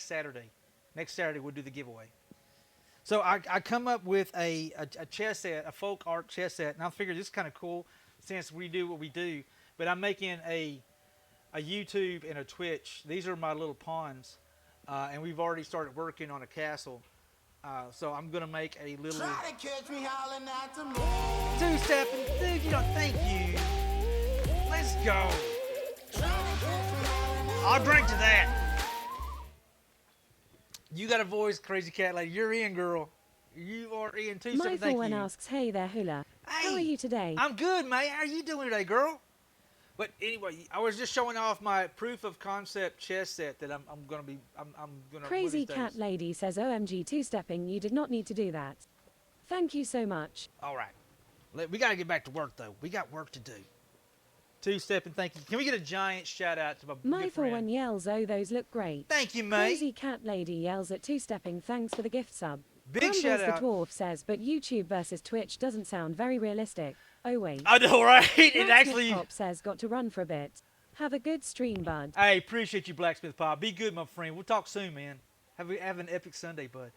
next Saturday. Next Saturday we'll do the giveaway. So I come up with a chess set, a folk art chess set, and I figured this is kind of cool since we do what we do. But I'm making a YouTube and a Twitch. These are my little pawns, and we've already started working on a castle. So I'm gonna make a little two-stepping. Dude, you know, thank you. Let's go. I'll drink to that. You got a voice, crazy cat lady. You're in, girl. You are in too. My Thank one you. asks, hey there, Hula. Hey, How are you today? I'm good, mate. How are you doing today, girl? But anyway, I was just showing off my proof of concept chess set that I'm gonna Crazy cat lady says, OMG, two-stepping, you did not need to do that. Thank you so much. All right, we gotta get back to work though. We got work to do. Two-stepping, thank you. Can we get a giant shout out to my good friend? One yells, oh, those look great. Thank you, mate. Crazy cat lady yells at two-stepping, thanks for the gift sub. Big Grumbles shout out. the dwarf says, but YouTube versus Twitch doesn't sound very realistic. Oh wait. I know, right? It actually. Pop says, got to run for a bit. Have a good stream, bud. I appreciate you, Blacksmith Pop. Be good, my friend. We'll talk soon, man. Have an epic Sunday, bud.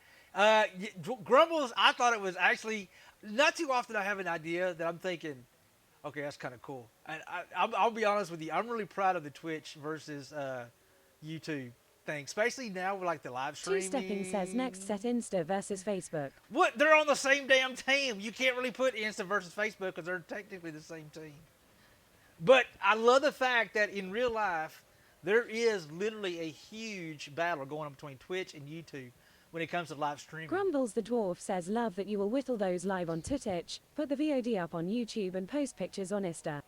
Grumbles, I thought it was actually not too often I have an idea that I'm thinking, okay, that's kind of cool. And I'll be honest with you, I'm really proud of the Twitch versus YouTube thing, especially now with like the live streaming. Two-stepping says next set Insta versus Facebook. What? They're on the same damn team. You can't really put Insta versus Facebook because they're technically the same team. But I love the fact that in real life, there is literally a huge battle going on between Twitch and YouTube when it comes to live streaming. Grumbles the dwarf says, love that you will whittle those live on Twitch, put the VOD up on YouTube and post pictures on Insta.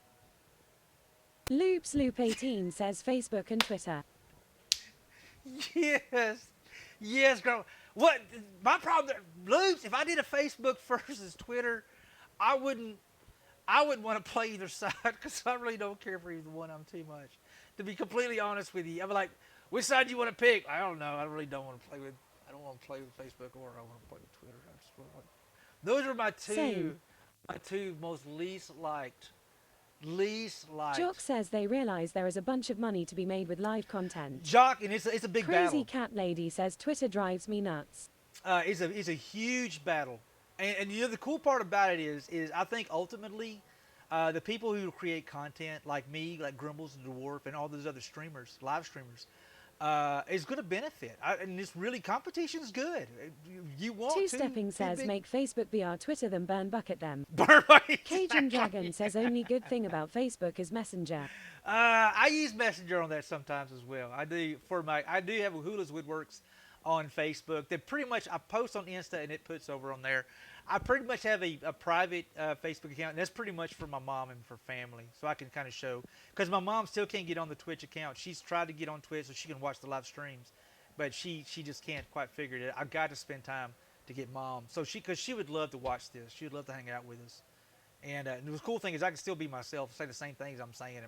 Loop 18 says Facebook and Twitter. Yes, girl. What my problem, Loops? If I did a Facebook versus Twitter, I wouldn't want to play either side because I really don't care for either one of them too much. To be completely honest with you, I'm like, which side do you want to pick? I don't know. I really don't want to play with. I don't want to play with Facebook or I want to play with Twitter. Those are my two most least liked. Jock says they realize there is a bunch of money to be made with live content. Jock, and it's a big battle. Crazy cat lady says Twitter drives me nuts. It's a huge battle, and you know the cool part about it is I think ultimately, the people who create content like me, like Grumbles the Dwarf, and all those other streamers, live streamers, is going to benefit. And this really competition's good. You want Two-stepping says make Facebook be our Twitter, then burn bucket them. Burn bucket. Cajun Dragon says only good thing about Facebook is Messenger. I use Messenger on that sometimes as well. I do have a Hula's Woodworks on Facebook that pretty much I post on Insta and it puts over on there. I pretty much have a private Facebook account, and that's pretty much for my mom and for family, so I can kind of show. Because my mom still can't get on the Twitch account. She's tried to get on Twitch so she can watch the live streams, but she just can't quite figure it out. I've got to spend time to get mom. So because she would love to watch this. She would love to hang out with us. And the cool thing is I can still be myself, say the same things I'm saying, and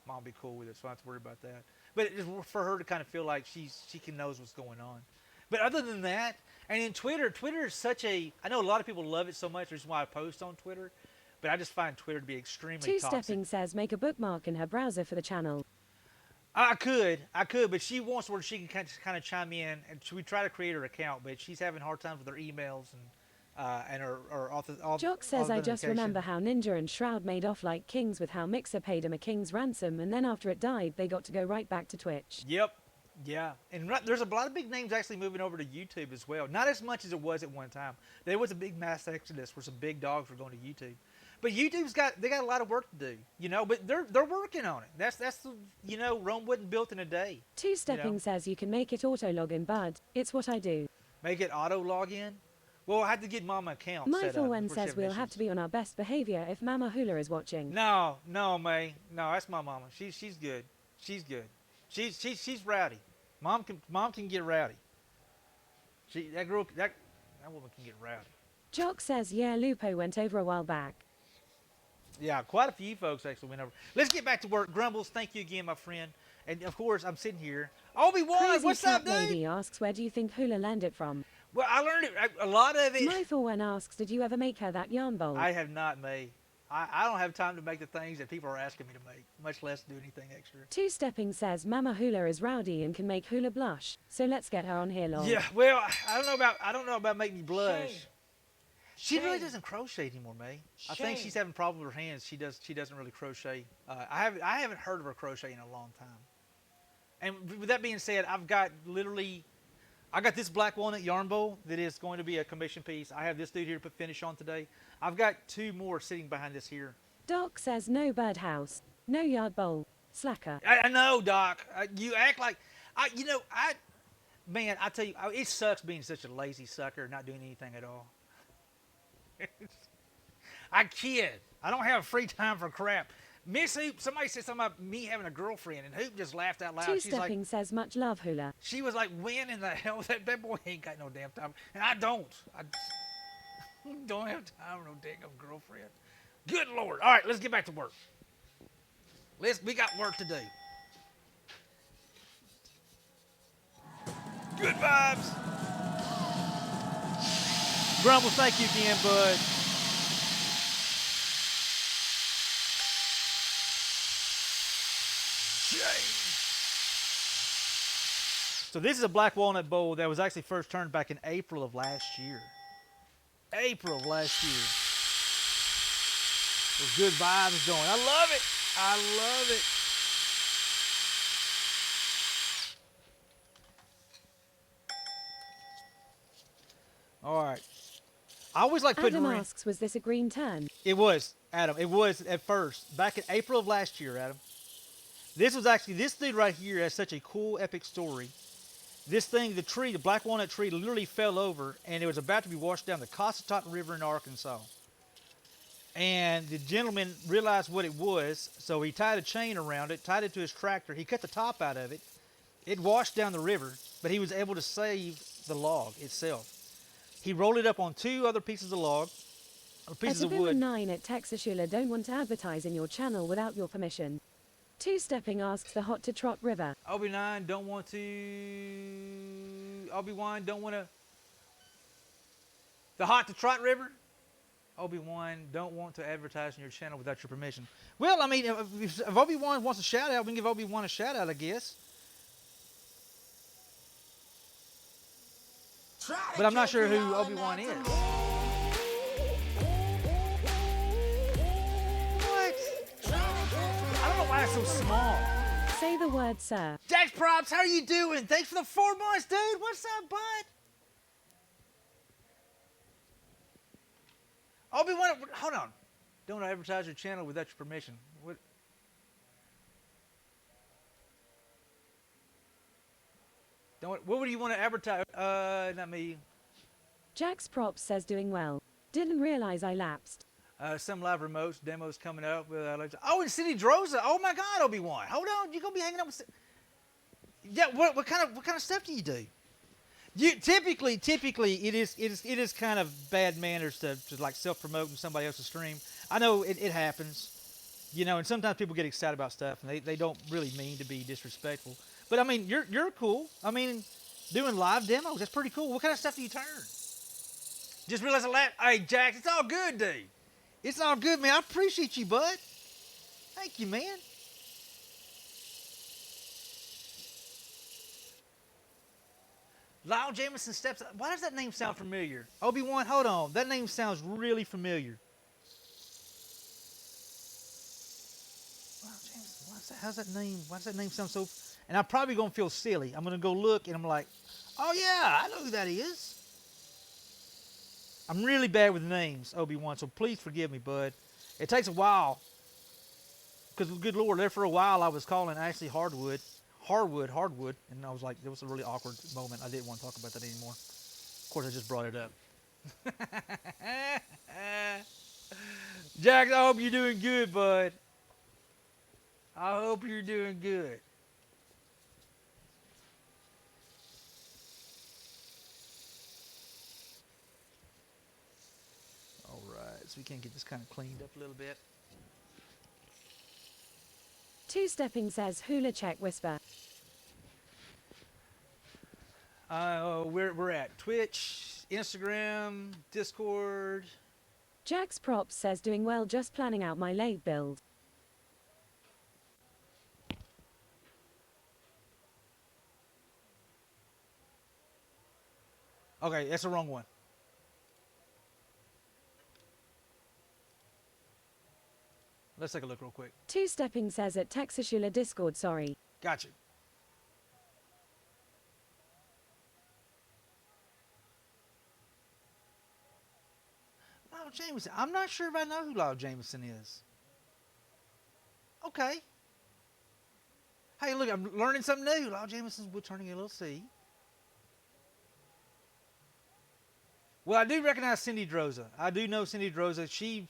mom will be cool with it, so I don't have to worry about that. But it's for her to kind of feel like she knows what's going on. But other than that, and in Twitter is such a, I know a lot of people love it so much, which is why I post on Twitter, but I just find Twitter to be extremely toxic. Two-stepping says make a bookmark in her browser for the channel. I could, but she wants where she can kind of chime in, and we try to create her account, but she's having hard times with her emails and her Jock says I just remember how Ninja and Shroud made off like kings with how Mixer paid him a king's ransom, and then after it died, they got to go right back to Twitch. Yep. Yeah, and there's a lot of big names actually moving over to YouTube as well. Not as much as it was at one time. There was a big mass exodus where some big dogs were going to YouTube. But YouTube's got a lot of work to do, you know. But they're working on it. That's the, you know, Rome wasn't built in a day. Two-stepping says you can make it auto login, bud. It's what I do. Make it auto login. Well, I had to get Mama account set up. Mindful says we'll have to be on our best behavior if Mama Hula is watching. No, May. No, that's my mama. She's good. She's good. She's rowdy. Mom can get rowdy. That woman can get rowdy. Jock says yeah, Lupo went over a while back. Yeah, quite a few folks actually went over. Let's get back to work. Grumbles, thank you again, my friend. And of course, I'm sitting here. Obi-Wan, what's up, dude? Lady asks, where do you think Hula learned it from? Well, I learned it. A lot of it. Mindful asks, did you ever make her that yarn bowl? I have not, May. I don't have time to make the things that people are asking me to make, much less do anything extra. Two-stepping says Mama Hula is rowdy and can make Hula blush, so let's get her on here, lol. Yeah, well, I don't know about making me blush. Shame. She really Shame. doesn't crochet anymore, May. I Shame. think she's having problems with her hands. She doesn't really crochet. I haven't heard of her crochet in a long time. And with that being said, I got this black walnut yarn bowl that is going to be a commission piece. I have this dude here to put finish on today. I've got 2 more sitting behind this here. Doc says no birdhouse, no yard bowl, slacker. I know, Doc. You act like man, I tell you, it sucks being such a lazy sucker, not doing anything at all. I kid. I don't have free time for crap. Miss Hoop, somebody said something about me having a girlfriend, and Hoop just laughed out loud. Two-stepping says much love, Hula. She was like, when in the hell? That boy ain't got no damn time. And I don't. I don't have time for no damn girlfriend. Good Lord. All right, let's get back to work. We got work to do. Good vibes. Grumble, thank you again, bud. So this is a black walnut bowl that was actually first turned back in April of last year. April of last year. Those good vibes going. I love it. I love it. All right. I always like putting Adam asks, was this a green turn? It was, Adam. It was at first. Back in April of last year, Adam. This dude right here has such a cool, epic story. This thing, the black walnut tree, literally fell over, and it was about to be washed down the Cossatot River in Arkansas. And the gentleman realized what it was, so he tied a chain around it, tied it to his tractor. He cut the top out of it. It washed down the river, but he was able to save the log itself. He rolled it up on 2 other pieces of log, or pieces of wood. 9 at Texas Shula don't want to advertise in your channel without your permission. Two-stepping asks the hot to trot river. Obi-Wan don't want to. The hot to trot river. Obi-Wan don't want to advertise in your channel without your permission. Well, I mean, if Obi-Wan wants a shout out, we can give Obi-Wan a shout out, I guess. But I'm not sure who Obi-Wan is. What? I don't know why it's so small. Say the word, sir. Jax Props, how are you doing? Thanks for the 4 months, dude. What's up, bud? Obi-Wan, hold on. Don't advertise your channel without your permission. What? What would you want to advertise? Not me. Jax Props says doing well. Didn't realize I lapsed. Some live remotes, demos coming up. Oh, and City Droza. Oh my God, Obi-Wan. Hold on, you gonna be hanging out with? Yeah. What kind of stuff do you do? Typically it is kind of bad manners to like self-promote in somebody else's stream. I know it happens, and sometimes people get excited about stuff and they don't really mean to be disrespectful. But I mean, you're cool. I mean, doing live demos, that's pretty cool. What kind of stuff do you turn? Just realized hey, Jax, it's all good, dude. It's all good, man. I appreciate you, bud. Thank you, man. Lyle Jamison steps up. Why does that name sound familiar? Obi-Wan, hold on. That name sounds really familiar. Lyle Jamison, why does that name sound so... And I'm probably going to feel silly. I'm going to go look, and I'm like, oh, yeah, I know who that is. I'm really bad with names, Obi-Wan, so please forgive me, bud. It takes a while. Because, good Lord, there for a while I was calling Ashley Hardwood, and I was like, it was a really awkward moment. I didn't want to talk about that anymore. Of course, I just brought it up. Jax, I hope you're doing good, bud. I hope you're doing good. All right, so we can get this kind of cleaned up a little bit. Two-stepping says hula check whisper. We're at Twitch, Instagram, Discord, Jax Props says doing well, just planning out my lathe build. Okay, that's the wrong one. Let's take a look real quick. Two Stepping says at Texasula Discord, sorry. Gotcha. Lyle Jameson. I'm not sure if I know who Lyle Jameson is. Okay. Hey, look, I'm learning something new. Lyle Jameson's wood turning LLC. Well, I do recognize Cindy Droza. I do know Cindy Droza. She